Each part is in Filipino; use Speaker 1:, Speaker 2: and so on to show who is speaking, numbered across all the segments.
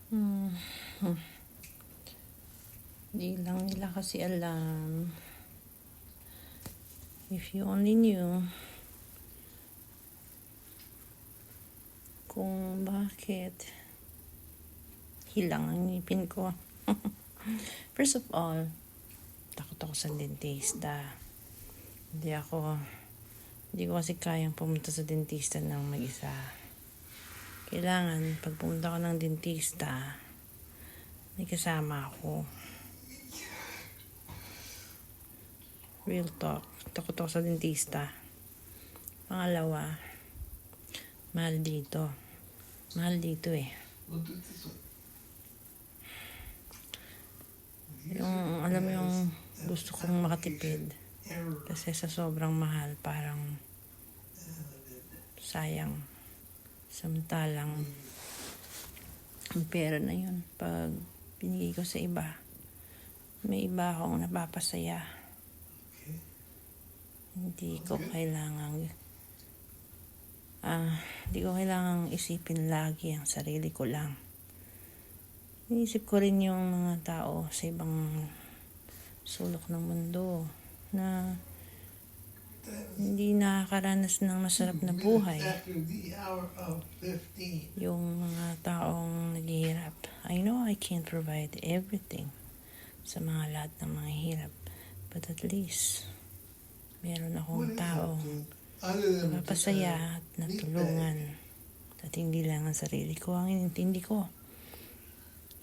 Speaker 1: Hmm. Di lang nila kasi alam. If you only knew kung bakit hilang ang ngipin ko. First of all, takot ako sa dentista. Hindi ko kasi kayang pumunta sa dentista ng mag-isa. Kailangan, pag pumunta ko ng dentista, may kasama ako. Real talk. Takot ako sa dentista. Pangalawa, mahal dito. Mahal dito eh. Alam mo yung gusto kong makatipid. Kasi sa sobrang mahal, parang sayang. Samantalang, ang pera na yun, pag binigay ko sa iba, may iba akong napapasaya. Hindi ko kailangang isipin lagi ang sarili ko lang. Iisip ko rin yung mga tao sa ibang sulok ng mundo na hindi nakakaranas ng masarap na buhay. Yung mga taong naghihirap. I know I can't provide everything sa mga lahat ng mga hirap. But at least, meron akong taong napapasaya at natulungan. At hindi lang ang sarili ko ang inintindi ko.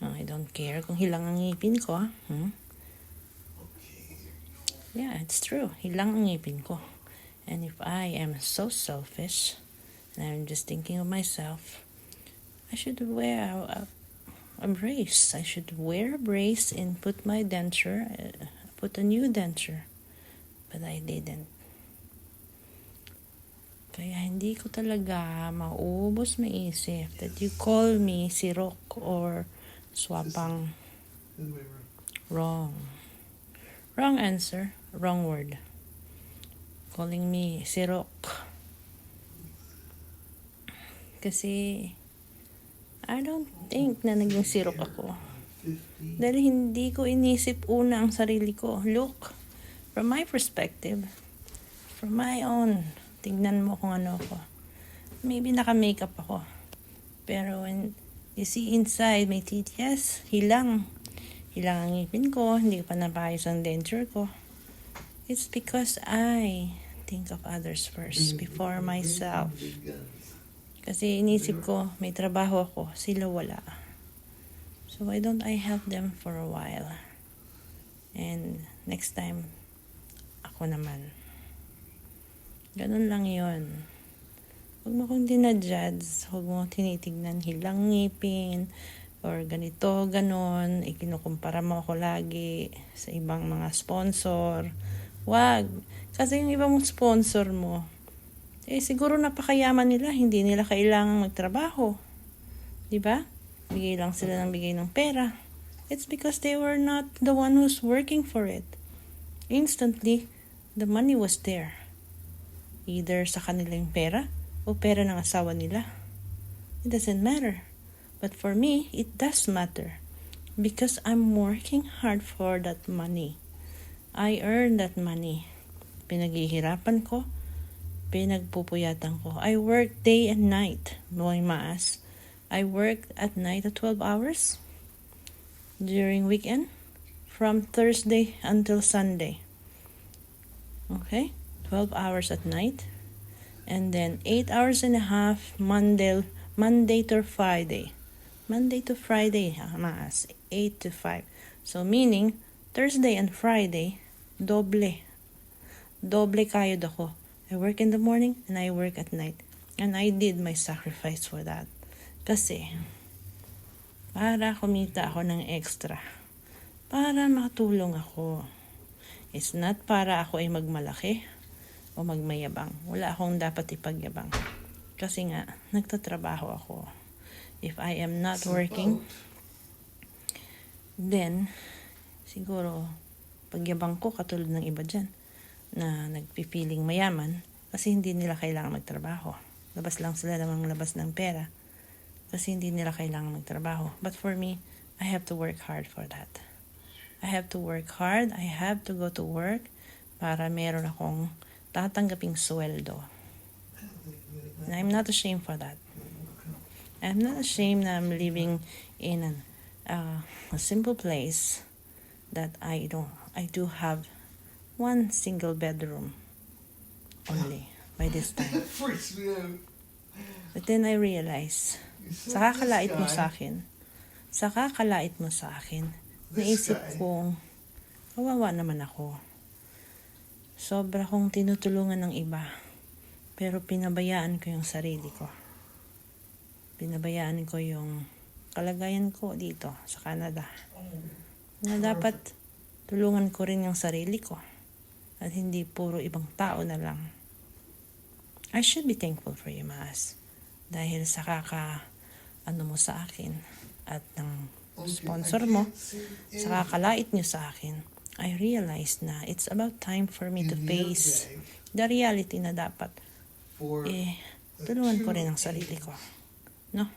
Speaker 1: I don't care kung hilang ang ngipin ko. Yeah, it's true. Hilang ang ngipin ko. And if I am so selfish, and I'm just thinking of myself, I should wear a brace. I should wear a brace and put a new denture. But I didn't. Kaya hindi ko talaga maubos maisip that you call me sirok or swapang. Wrong. Wrong answer. Wrong word. Calling me sirok. Kasi I don't think na naging sirok ako. Dahil hindi ko inisip una ang sarili ko. Look, from my perspective, from my own, tingnan mo kung ano ako. Maybe naka-makeup ako. Pero when you see inside my teeth, yes, hilang ang ngipin ko, hindi ko pa napayos ang denture ko. It's because I think of others first before myself. Kasi inisip ko, may trabaho ako, sila wala. So why don't I help them for a while? And next time, ako naman. Ganun lang yun. Huwag mo kong dinajudge, huwag mo tinitignan hilang ngipin, or ganito, ganon, ikinukumpara mo ako lagi sa ibang mga sponsor. Wag. Kasi yung ibang sponsor mo, siguro napakayaman nila, hindi nila kailangang magtrabaho. Diba? Bigay lang sila ng bigay ng pera. It's because they were not the one who's working for it. Instantly, the money was there. Either sa kanila yung pera, o pera ng asawa nila. It doesn't matter. But for me, it does matter. Because I'm working hard for that money. I earn that money. Pinaghihirapan ko. Pinagpupuyatan ko. I work day and night. Buhay maas. I work at night at 12 hours. During weekend. From Thursday until Sunday. Okay? 12 hours at night. And then 8 hours and a half Monday to Friday. Monday to Friday, maas, 8 to 5. So meaning, Thursday and Friday, doble kayod ako. I work in the morning and I work at night. And I did my sacrifice for that. Kasi, para kumita ako ng extra. Para makatulong ako. It's not para ako ay magmalaki o magmayabang. Wala akong dapat ipagyabang. Kasi nga, nagtatrabaho ako. If I am not working, then, siguro, pagyabang ko katulad ng iba dyan na nagpipiling mayaman kasi hindi nila kailangan magtrabaho. Labas lang sila namang labas ng pera. kasi hindi nila kailangan magtrabaho. But for me, I have to work hard for that. I have to work hard. I have to go to work para meron akong tatanggaping sweldo. And I'm not ashamed for that. I'm not ashamed that I'm living in a simple place that I do have one single bedroom only by this time.
Speaker 2: That freaks me out.
Speaker 1: But then I realize, sa kakalait mo sa akin, naisip kong, kawawa naman ako. Sobra kong tinutulungan ng iba, pero pinabayaan ko yung sarili ko. Pinabayaan ko yung kalagayan ko dito sa Canada. Na dapat tulungan ko rin yung sarili ko. At hindi puro ibang tao na lang. I should be thankful for you, Maas. Dahil sa mo sa akin at ng sponsor mo, sa kakalait nyo sa akin, I realized na it's about time for me to face the reality na dapat tulungan ko rin ang sarili ko. No?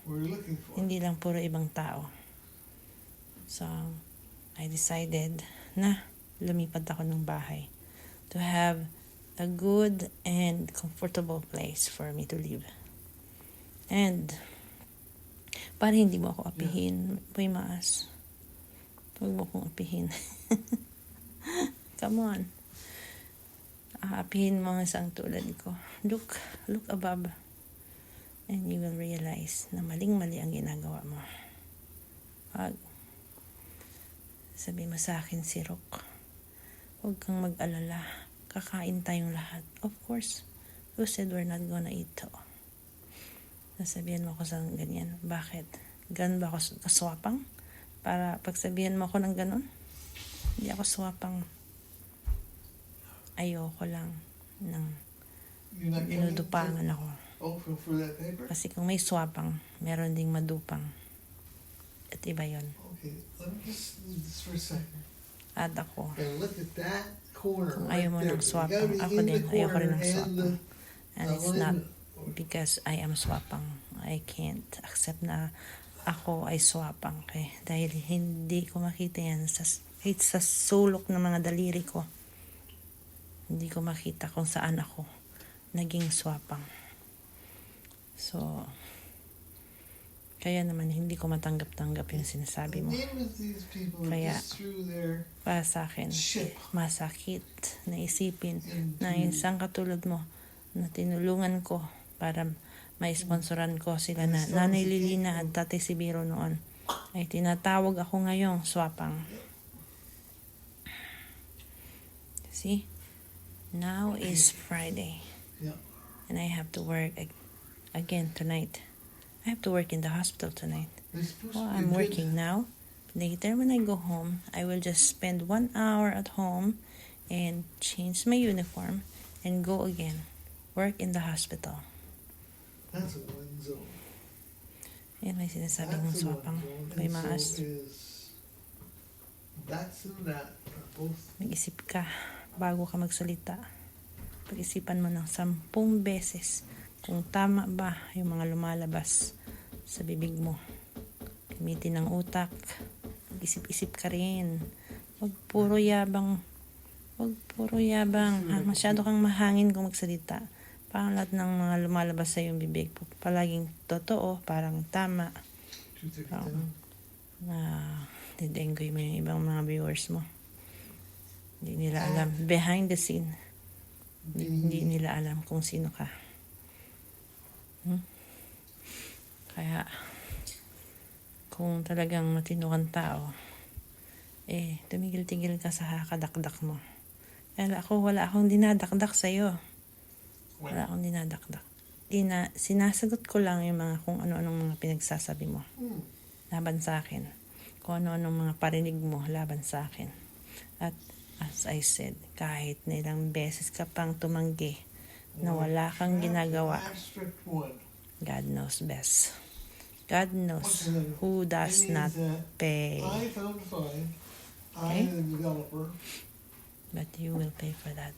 Speaker 1: Hindi lang puro ibang tao. So, I decided na lumipat ako ng bahay to have a good and comfortable place for me to live. And, para hindi mo ako apihin, Boy Maas. Huwag mo akong apihin. Come on. Aapihin mo ang isang tulad ko. Look above. And you will realize na maling-mali ang ginagawa mo. Sabi mo sa akin, Sirok, huwag kang mag-alala. Kakain tayong lahat. Of course, who said we're not gonna eat to? Nasabihan mo ako sa ganyan. Bakit? Ganun ba ako kaswapang? Para pagsabihan mo ako ng ganun? Hindi ako swapang. Ayoko lang ng dinudupangan ako.
Speaker 2: For that paper?
Speaker 1: Kasi kung may swapang, meron ding madupang. At iba yun.
Speaker 2: Okay, let me just leave this for a second.
Speaker 1: At ako,
Speaker 2: And look at that corner.
Speaker 1: kung ayaw mo ng swapang, ako din, ayaw ko rin ng swapang. And it's not because I am swapang. I can't accept na ako ay swapang. Okay? Dahil hindi ko makita yan kahit sa sulok ng mga daliri ko. Hindi ko makita kung saan ako naging swapang. So, kaya naman hindi ko matanggap-tanggap yung sinasabi mo. Kaya, para sa akin, masakit na isipin na isang katulad mo na tinulungan ko para ma-sponsoran ko sila na Nanay Lilina at Tatay Sibiro noon ay tinatawag ako ngayong swapang. See? Now is Friday. And I have to work again tonight. I have to work in the hospital tonight. Well, I'm working now. Later when I go home, I will just spend 1 hour at home and change my uniform and go again. Work in the hospital.
Speaker 2: That's a one zone.
Speaker 1: Yan may sinasabi ng swapang. May maas.
Speaker 2: That's and that are both.
Speaker 1: Mag-isip ka bago ka magsalita. Pag-isipan mo ng 10 beses kung tama ba yung mga lumalabas sa bibig mo. Gamitin ng utak. Mag-isip-isip ka rin. Huwag puro yabang. Masyado kang mahangin kung magsalita. Parang lahat ng mga lumalabas sa iyong bibig. Palaging totoo, parang tama. Didenggoy mo yung ibang mga viewers mo. Hindi nila alam. Behind the scene. Hindi nila alam kung sino ka. Kaya, kung talagang matino kang tao, tumigil-tigil ka sa kadakdak mo. Kaya wala akong dinadakdak sa'yo. Wala akong dinadakdak. Sinasagot ko lang yung mga kung ano-anong mga pinagsasabi mo. Laban sa akin. Kung ano-anong mga parinig mo laban sa akin. At as I said, kahit na ilang beses ka pang tumanggi na wala kang ginagawa, God knows best. God knows who does not pay.
Speaker 2: I found fine.
Speaker 1: Okay?
Speaker 2: I am the developer.
Speaker 1: But you will pay for that.